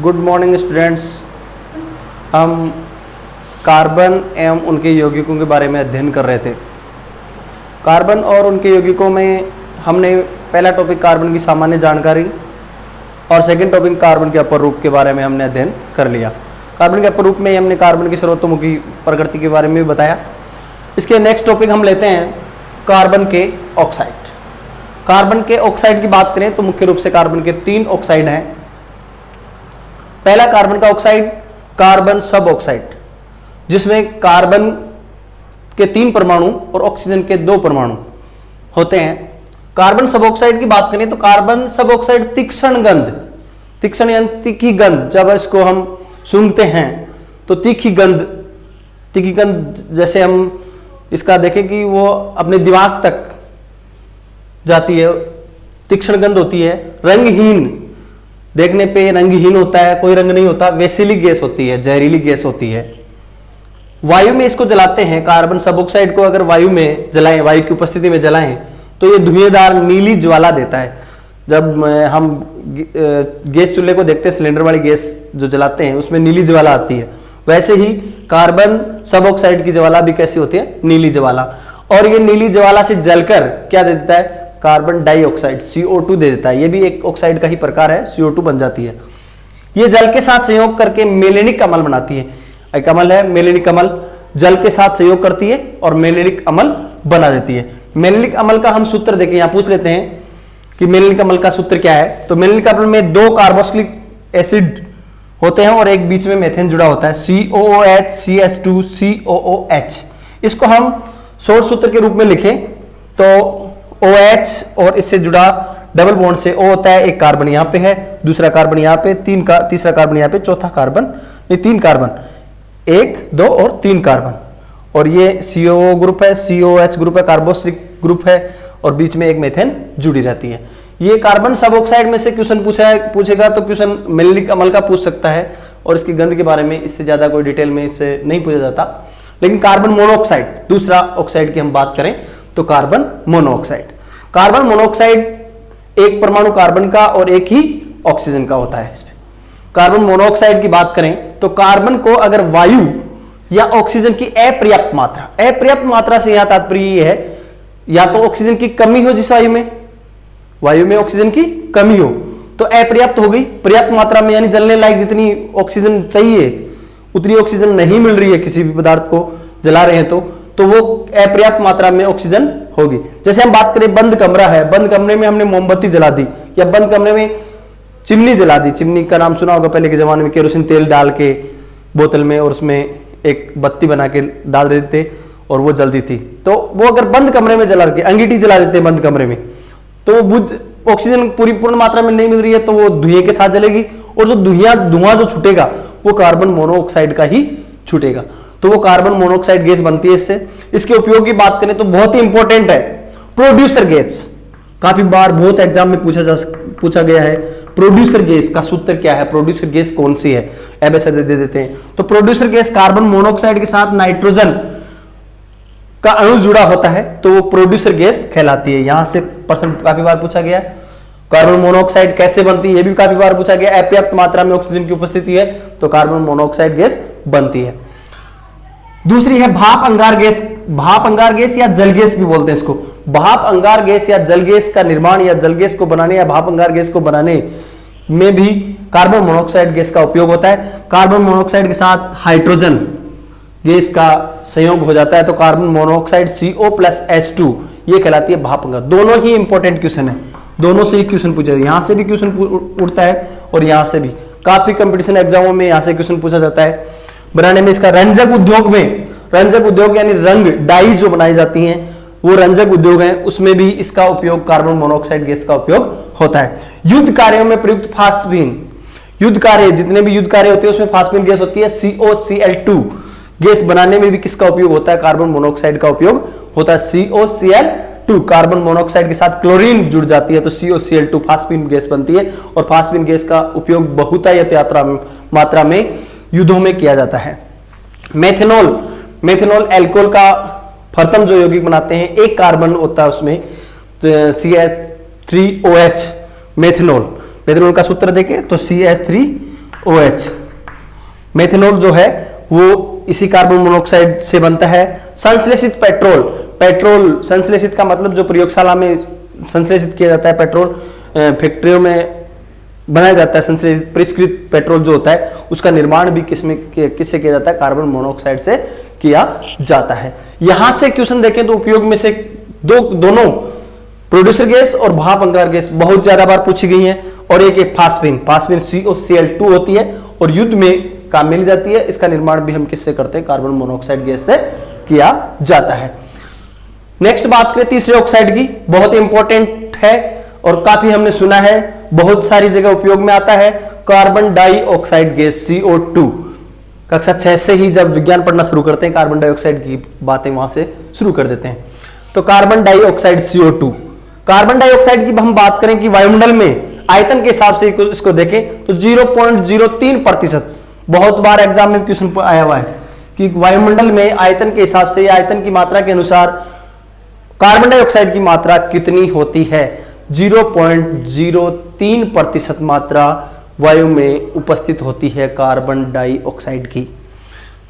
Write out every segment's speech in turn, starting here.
Good morning students. हम carbon एवं उनके यौगिकों के बारे में अध्ययन कर रहे थे। कार्बन और उनके यौगिकों में हमने पहला टॉपिक कार्बन की सामान्य जानकारी और सेकंड टॉपिक कार्बन के अपर रूप के बारे में हमने अध्ययन कर लिया। कार्बन के अपर रूप में हमने कार्बन की सर्वतोमुखी प्रकृति के बारे में भी बताया। इसके नेक्स्ट टॉपिक हम लेते हैं कार्बन के ऑक्साइड। कार्बन के ऑक्साइड की बात करें तो मुख्य रूप से कार्बन के 3 ऑक्साइड हैं। पहला कार्बन का ऑक्साइड कार्बन सब ऑक्साइड, जिसमें कार्बन के 3 परमाणु और ऑक्सीजन के 2 परमाणु होते हैं। कार्बन सब ऑक्साइड की बात करें तो कार्बन सब ऑक्साइड तीक्ष्ण यानी तीखी गंध, जब इसको हम सूंघते हैं तो तीखी गंध जैसे हम इसका देखें कि वो अपने दिमाग तक जाती है, तीक्ष्ण गंध होती है। रंगहीन, देखने पे रंगहीन होता है, कोई रंग नहीं होता, वैसिली गैस होती है, जहरीली गैस होती है। वायु में इसको जलाते हैं, कार्बन सब ऑक्साइड को अगर वायु में जलाएं, वायु की उपस्थिति में जलाएं तो ये धुएंदार नीली ज्वाला देता है। जब हम गैस चूल्हे को देखते हैं, सिलेंडर वाली गैस जो जलाते हैं उसमें नीली ज्वाला आती है, वैसे ही कार्बन सब ऑक्साइड की ज्वाला भी कैसी होती है, नीली ज्वाला। और ये नीली ज्वाला से जलकर क्या दे देता है, कार्बन डाइऑक्साइड CO2 दे देता है। ये भी एक ऑक्साइड का ही प्रकार है, CO2 बन जाती है। ये जल के साथ संयोग करके मेलेनिक अम्ल बनाती है। एक अम्ल है मेलेनिक अम्ल, जल के साथ सहयोग करती है और मेलेनिक अम्ल बना देती है। मेलेनिक अम्ल का हम सूत्र देखें, यहां पूछ लेते हैं कि मेलेनिक अम्ल का सूत्र क्या है। तो मेलेनिक अम्ल में 2 कार्बोक्सिलिक एसिड होते हैं और एक बीच में मेथेन जुड़ा होता है, COOH CH2 COOH। इसको हम शॉर्ट सूत्र के रूप में लिखें तो OH और इससे जुड़ा डबल बॉन्ड से O होता है, एक कार्बन यहां पे है, दूसरा कार्बन यहां पे, तीसरा कार्बन यहां पे, चौथा कार्बन, ये 3 कार्बन, 1 2 और 3 कार्बन। और ये COO ग्रुप है, COH ग्रुप है, कार्बोक्सिलिक ग्रुप है और बीच में एक मेथेन जुड़ी रहती है। ये कार्बन सब ऑक्साइड में से क्वेश्चन पूछेगा तो क्वेश्चन मेलेनिक अम्ल का पूछ सकता है और इसकी गंध के बारे में इससे ज्यादा कोई डिटेल में इससे नहीं पूछा जाता। लेकिन कार्बन मोनोऑक्साइड, दूसरा ऑक्साइड की हम बात करें तो कार्बन मोनोऑक्साइड। कार्बन मोनोऑक्साइड एक परमाणु कार्बन का और एक ही ऑक्सीजन का होता है। इसमें कार्बन मोनोऑक्साइड की बात करें तो कार्बन को अगर वायु या ऑक्सीजन की अपर्याप्त मात्रा से यहां तात्पर्य यह है, या तो ऑक्सीजन की कमी हो, जिस वायु में ऑक्सीजन की कमी हो तो अपर्याप्त हो गई। पर्याप्त मात्रा में यानी जलने लायक जितनी ऑक्सीजन चाहिए उतनी ऑक्सीजन नहीं मिल रही है, किसी भी पदार्थ को जला रहे हैं तो वो अपर्याप्त मात्रा में ऑक्सीजन होगी। जैसे हम बात करें बंद कमरा है, बंद कमरे में हमने मोमबत्ती जला दी या बंद कमरे में चिमनी जला दी। चिमनी का नाम सुना होगा, पहले के जमाने में केरोसिन तेल डाल के बोतल में और उसमें एक बत्ती बना के डाल देते और वो जलती थी। तो वो अगर बंद कमरे में जला के अंगीठी जला देते बंद कमरे में तो वो ऑक्सीजन पूर्ण मात्रा में नहीं मिल रही है तो वो धुएं के साथ जलेगी और जो धुआं जो छूटेगा वो कार्बन मोनोऑक्साइड का ही छूटेगा, तो वो कार्बन मोनोऑक्साइड गैस बनती है इससे। इसके उपयोग की बात करें तो बहुत ही इंपॉर्टेंट है प्रोड्यूसर गैस। काफी बार बहुत एग्जाम में पूछा गया है प्रोड्यूसर गैस का सूत्र क्या है, प्रोड्यूसर गैस कौन सी है, ऐसे दे देते हैं। तो प्रोड्यूसर गैस कार्बन मोनोऑक्साइड के साथ नाइट्रोजन का अणु जुड़ा होता है तो वो प्रोड्यूसर गैस कहलाती है। यहां से प्रश्न काफी बार पूछा गया है। कार्बन मोनोऑक्साइड कैसे बनती है, ये भी काफी बार पूछा गया। अपर्याप्त मात्रा में ऑक्सीजन की उपस्थिति है तो कार्बन मोनोऑक्साइड गैस बनती है। दूसरी है भाप अंगार गैस। भाप अंगार गैस या जल गैस भी बोलते हैं इसको। भाप अंगार गैस या जल गैस का निर्माण या जल गैस को बनाने या भाप अंगार गैस को बनाने में भी कार्बन मोनोऑक्साइड गैस का उपयोग होता है। कार्बन मोनोऑक्साइड के साथ हाइड्रोजन गैस का संयोग हो जाता है तो कार्बन मोनोऑक्साइड CO+H2 ये कहलाती है भाप अंगार। दोनों ही इंपॉर्टेंट क्वेश्चन है, दोनों से ही क्वेश्चन पूछा जाता है। यहां से भी क्वेश्चन उठता है और यहां से भी काफी कंपटीशन एग्जामों में यहां से क्वेश्चन पूछा जाता है। बनाने में इसका रंजक उद्योग यानी रंग डाई जो बनाई जाती हैं वो रंजक उद्योग है, उसमें भी इसका उपयोग कार्बन मोनोऑक्साइड गैस का उपयोग होता है। युद्ध कार्यों में प्रयुक्त फास्फीन, युद्ध कार्य जितने भी युद्ध कार्य होते हैं उसमें फास्फीन गैस होती है। COCl2 गैस बनाने में भी किसका उपयोग होता है, कार्बन मोनोऑक्साइड का उपयोग होता है। COCl2 कार्बन मोनोऑक्साइड के साथ क्लोरीन जुड़ जाती है तो COCl2 फास्फीन गैस बनती है और फास्फीन गैस का उपयोग बहुतायत मात्रा में युद्धों में किया जाता है। मेथेनॉल एल्कोहल का प्रथम जो यौगिक बनाते हैं, एक कार्बन होता है उसमें तो CH3OH मेथेनॉल का सूत्र देखें तो CH3 OH। मेथनॉल जो है वो इसी कार्बन मोनोऑक्साइड से बनता है। संश्लेषित पेट्रोल, पेट्रोल संश्लेषित का मतलब जो प्रयोगशाला में संश्लेषित किया जाता है, पेट्रोल फैक्ट्रियों में बनाया जाता है, संश्लेषित परिष्कृत पेट्रोल जो होता है उसका निर्माण भी किससे किया जाता है? कार्बन मोनोऑक्साइड से किया जाता है। यहां से क्वेश्चन देखें तो उपयोग में से दोनों प्रोड्यूसर गैस और भाप अंगार गैस बहुत ज्यादा बार पूछी गई है। और एक फास्फीन, फास्फीन COCl2 होती है और युद्ध में काम मिल जाती है। इसका निर्माण भी हम किससे करते हैं? कार्बन मोनोऑक्साइड गैस से किया जाता है। नेक्स्ट बात करें तीसरे ऑक्साइड की, बहुत इंपॉर्टेंट है और काफी हमने सुना है, बहुत सारी जगह उपयोग में आता है। Carbon dioxide gas CO2। कक्षा 6 से ही जब विज्ञान पढ़ना शुरू करते हैं कार्बन डाइऑक्साइड की बातें वहां से शुरू कर देते हैं। तो carbon dioxide CO2, carbon dioxide की हम बात करें कि वायुमंडल में आयतन के हिसाब से इसको देखें तो 0.03%। बहुत बार एग्जाम में क्वेश्चन आया हुआ है कि वायुमंडल में आयतन के हिसाब से, आयतन की मात्रा के अनुसार कार्बन डाइऑक्साइड की मात्रा कितनी होती है? 0.03% मात्रा वायु में उपस्थित होती है कार्बन डाइऑक्साइड की।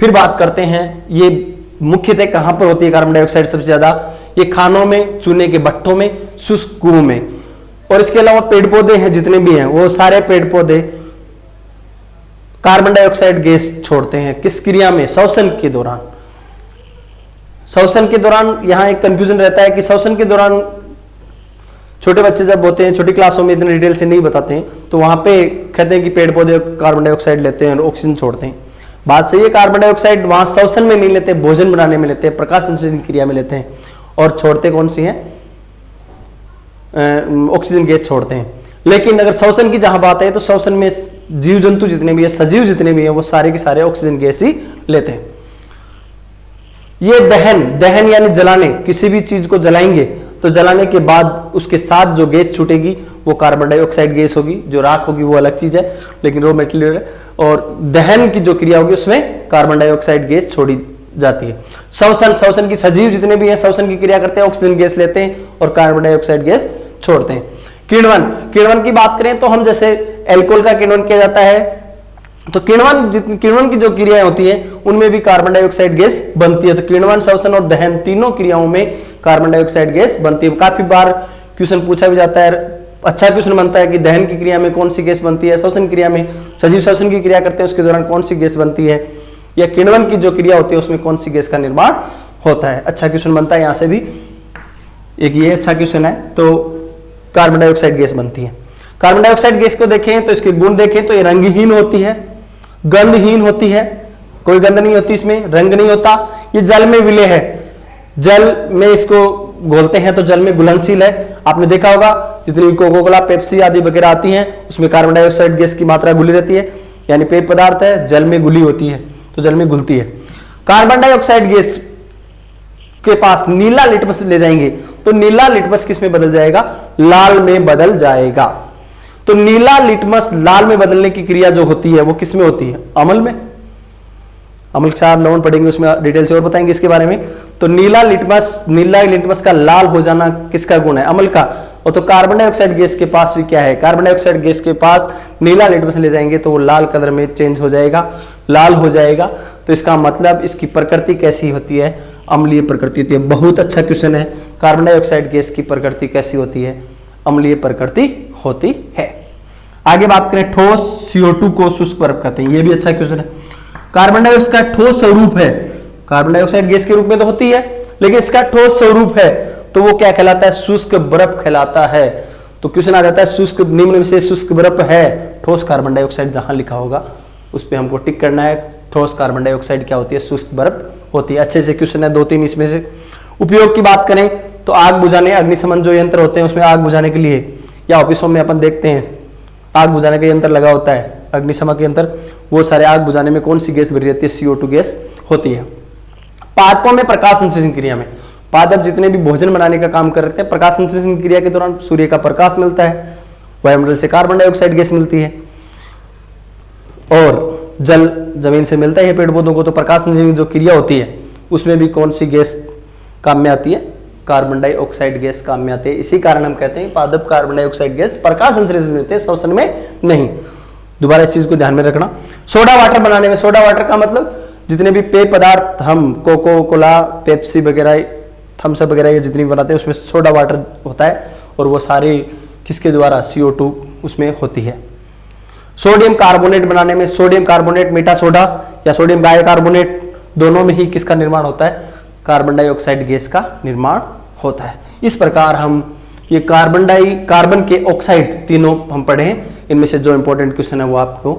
फिर बात करते हैं ये मुख्यतः कहां पर होती है कार्बन डाइऑक्साइड सबसे ज्यादा? ये खानों में, चूने के भट्ठों में, शुष्क कुओं में। और इसके अलावा पेड़ पौधे हैं जितने भी हैं वो सारे पेड़ पौधे कार्बन डाइऑक्साइड गैस छोड़ते हैं। किस क्रिया में? श्वसन के दौरान। श्वसन के दौरान यहां एक कंफ्यूजन रहता है कि श्वसन के दौरान छोटे बच्चे जब होते हैं, छोटी क्लासों में इतने डिटेल से नहीं बताते हैं, तो वहां पे कहते हैं कि पेड़ पौधे कार्बन डाइऑक्साइड लेते हैं और ऑक्सीजन छोड़ते हैं। बात सही है, कार्बन डाइऑक्साइड वहां श्वसन में नहीं लेते, भोजन बनाने में लेते हैं, प्रकाश संश्लेषण क्रिया में लेते हैं। और छोड़ते कौन सी है? ऑक्सीजन गैस छोड़ते हैं। लेकिन अगर श्वसन की जहां बात है तो श्वसन में जीव जंतु जितने भी है, सजीव जितने भी हैं, वो सारे के सारे ऑक्सीजन गैस ही लेते हैं। ये दहन यानी जलाने, किसी भी चीज को जलाएंगे तो जलाने के बाद उसके साथ जो गैस छूटेगी वो कार्बन डाइऑक्साइड गैस होगी। जो राख होगी वो अलग चीज है, लेकिन रॉ मटेरियल है। और दहन की जो क्रिया होगी उसमें कार्बन डाइऑक्साइड गैस छोड़ी जाती है। श्वसन की सजीव जितने भी हैं श्वसन की क्रिया करते हैं, ऑक्सीजन गैस लेते हैं और कार्बन डाइऑक्साइड गैस छोड़ते हैं। किण्वन की बात करें तो हम जैसे एल्कोहल का किण्वन किया जाता है, तो किण्वन की जो क्रियाएं होती हैं उनमें भी कार्बन डाइऑक्साइड गैस बनती है। तो किण्वन, श्वसन और दहन तीनों क्रियाओं में कार्बन डाइऑक्साइड गैस बनती है। काफी बार क्वेश्चन पूछा भी जाता है, अच्छा क्वेश्चन बनता है कि दहन की क्रिया में कौन सी गैस बनती है, श्वसन क्रिया में, सजीव श्वसन की क्रिया करते हैं उसके दौरान कौन सी गैस बनती है, या किण्वन की जो क्रिया होती है उसमें कौन सी गैस का निर्माण होता है। अच्छा क्वेश्चन बनता है यहां से भी, एक ये अच्छा क्वेश्चन है। तो कार्बन डाइऑक्साइड गैस बनती है। कार्बन डाइऑक्साइड गैस को देखें तो इसके गुण देखें तो ये रंगहीन होती है, गंधहीन होती है, कोई गंध नहीं होती इसमें, रंग नहीं होता। ये जल में विलय है, जल में इसको घोलते हैं तो जल में घुलनशील है। आपने देखा होगा जितनी कोका कोला, पेप्सी आदि वगैरह आती हैं उसमें कार्बन डाइऑक्साइड गैस की मात्रा घुली रहती है, यानी पेय पदार्थ है, जल में घुली होती है तो जल में घुलती है। कार्बन डाइऑक्साइड गैस के पास नीला लिटमस ले जाएंगे तो नीला लिटमस किस में बदल जाएगा? लाल में बदल जाएगा। तो नीला लिटमस लाल में बदलने की क्रिया जो होती है वो किस में होती है? अम्ल में। अम्ल के साथ लवण पढ़ेंगे उसमें डिटेल से और बताएंगे इसके बारे में। तो नीला लिटमस का लाल हो जाना किसका गुण है? अम्ल का। और तो कार्बन डाइऑक्साइड गैस के पास भी क्या है? कार्बन डाइऑक्साइड गैस के पास नीला लिटमस ले जाएंगे तो वो लाल कलर में चेंज हो जाएगा, लाल हो जाएगा। तो इसका मतलब इसकी प्रकृति कैसी होती है? अम्लीय प्रकृति होती है। बहुत अच्छा क्वेश्चन है, कार्बन डाइऑक्साइड गैस की प्रकृति कैसी होती है? अम्लीय प्रकृति होती है। आगे बात करें ठोस CO2 को शुष्क बर्फ कहते हैं, ये भी अच्छा क्वेश्चन है। कार्बन डाइऑक्साइड ठोस स्वरूप है, कार्बन डाइऑक्साइड गैस के रूप में तो होती है लेकिन इसका ठोस स्वरूप है तो वो क्या कहलाता है? शुष्क बर्फ कहलाता है। तो क्वेश्चन आ जाता है शुष्क, निम्न में से शुष्क बर्फ है ठोस कार्बन डाइऑक्साइड, जहां लिखा होगा उस पर हमको टिक करना है। ठोस कार्बन डाइऑक्साइड क्या होती है? शुष्क बर्फ होती है। अच्छे से क्वेश्चन है, 2-3 इसमें से। उपयोग की बात करें तो आग बुझाने, अग्निशमन जो यंत्र होते हैं उसमें आग बुझाने के लिए, या ऑफिसों में अपन देखते हैं आग बुझाने का यंत्र लगा होता है, अग्निशमन यंत्र, वो सारे आग बुझाने में कौन सी गैस भरी रहती है? CO2 गैस होती है। पादपों में प्रकाश संश्लेषण क्रिया में, पादप जितने भी भोजन बनाने का काम करते हैं, प्रकाश संश्लेषण क्रिया के दौरान सूर्य का प्रकाश मिलता है, वायुमंडल से कार्बन डाइऑक्साइड गैस मिलती है और जल जमीन से मिलता है पेड़ पौधों को। तो प्रकाश संश्लेषण की जो क्रिया होती है उसमें भी कौन सी गैस काम में आती है? कार्बन डाइऑक्साइड गैस काम में आती है। इसी कारण हम कहते हैं पादप कार्बन डाइऑक्साइड गैस प्रकाश संश्लेषण में होते हैं, श्वसन में नहीं। दोबारा इस चीज को ध्यान में रखना। सोडा वाटर बनाने में, सोडा वाटर का मतलब जितने भी पेय पदार्थ हम कोको कोला, पेप्सी वगैरह, थम्स अप वगैरह ये जितनी भी बनाते हैं उसमें सोडा वाटर होता है, और वो सारी किसके द्वारा, CO2 उसमें होती है। सोडियम कार्बोनेट बनाने में, सोडियम कार्बोनेट मीठा सोडा या सोडियम बाइकार्बोनेट, दोनों में ही किसका निर्माण होता है, कार्बन डाइऑक्साइड गैस का निर्माण होता है। इस प्रकार हम ये कार्बन के ऑक्साइड तीनों हम पढ़े हैं। इनमें से जो इंपॉर्टेंट क्वेश्चन है वो आपको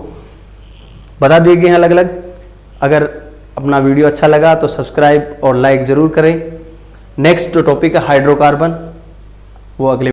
बता दिए गए हैं अलग अलग। अगर अपना वीडियो अच्छा लगा तो सब्सक्राइब और लाइक जरूर करें। नेक्स्ट जो टॉपिक है हाइड्रोकार्बन, वो अगले